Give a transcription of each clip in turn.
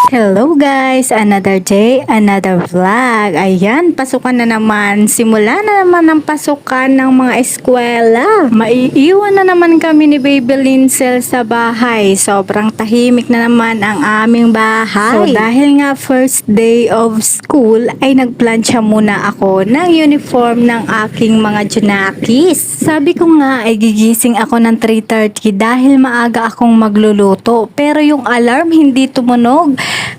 Hello guys! Another day, another vlog. Ayan, pasukan na naman. Simula na naman ang pasukan ng mga eskwela. Maiiwan na naman kami ni Baby Linsel sa bahay. Sobrang tahimik na naman ang aming bahay. So dahil nga first day of school, ay nagplansya muna ako ng uniform ng aking mga junakis. Sabi ko nga ay gigising ako ng 3:30 dahil maaga akong magluluto. Pero yung alarm hindi tumunog.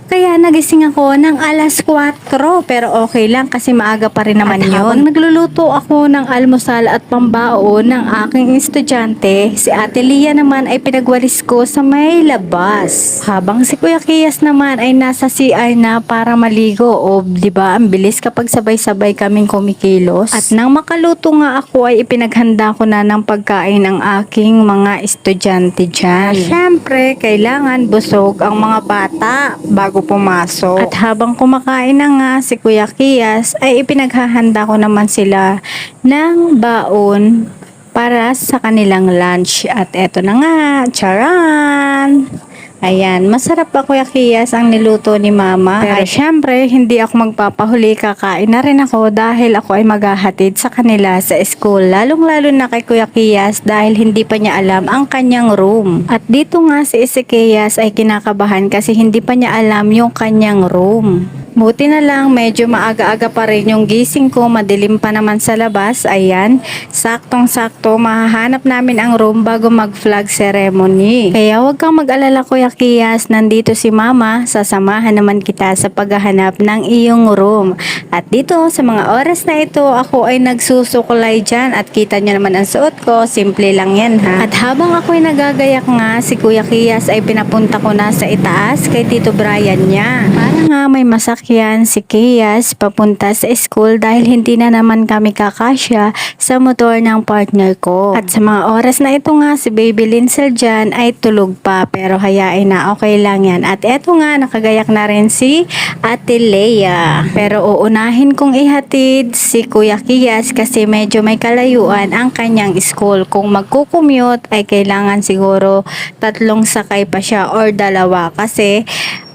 Kaya nagising ako ng alas 4, pero okay lang kasi maaga pa rin naman yun. Nagluluto ako ng almusal at pambaon ng aking estudyante, si Ate Lia naman ay pinagwalis ko sa may labas. Habang si Kuya Kiyas naman ay nasa CR na para maligo. O diba, ang bilis kapag sabay-sabay kaming kumikilos. At nang makaluto nga ako ay ipinaghanda ko na ng pagkain ng aking mga estudyante dyan. Siyempre, kailangan busog ang mga bata bago pumasok. At habang kumakain na nga si Kuya Kiyas, ay ipinaghahanda ko naman sila ng baon para sa kanilang lunch. At eto na nga, charan! Ayan, masarap pa Kuya Kiyas ang niluto ni Mama. Pero syempre, hindi ako magpapahuli, kakain na rin ako dahil ako ay maghahatid sa kanila sa school. Lalong-lalo na kay Kuya Kiyas dahil hindi pa niya alam ang kanyang room. At dito nga si Kiyas ay kinakabahan kasi hindi pa niya alam yung kanyang room. Buti na lang, medyo maaga-aga pa rin yung gising ko, madilim pa naman sa labas. Ayan, saktong-sakto, mahahanap namin ang room bago mag-flag ceremony. Kaya huwag kang mag-alala Kuya Kiyas, nandito si Mama, sasamahan naman kita sa paghahanap ng iyong room. At dito, sa mga oras na ito, ako ay nagsusukulay dyan at kita nyo naman ang suot ko, simple lang yan ha. At habang ako ay nagagayak nga, si Kuya Kiyas ay pinapunta ko na sa itaas kay Tito Brian niya. Para nga may masakyan si Kiyas papunta sa school dahil hindi na naman kami kakasya sa motor ng partner ko. At sa mga oras na ito nga, si Baby Linsel dyan ay tulog pa, pero hayain na, okay lang yan. At eto nga, nakagayak na rin si Ate Leia. Pero uunahin kong ihatid si Kuya Kiyas kasi medyo may kalayuan ang kanyang school. Kung magkukumute ay kailangan siguro 3 sakay pa siya or 2 kasi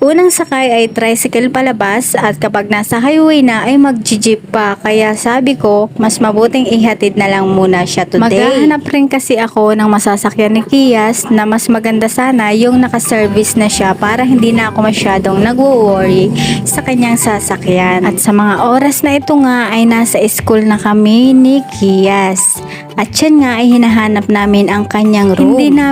unang sakay ay tricycle palabas at kapag nasa highway na ay mag-jeep pa. Kaya sabi ko, mas mabuting ihatid na lang muna siya today. Maghahanap rin kasi ako ng masasakyan ni Kiyas na mas maganda sana yung naka-service na siya para hindi na ako masyadong nag-worry sa kanyang sasakyan. At sa mga oras na ito nga ay nasa school na kami ni Kiyas. At yan nga ay hinahanap namin ang kanyang room. Hindi na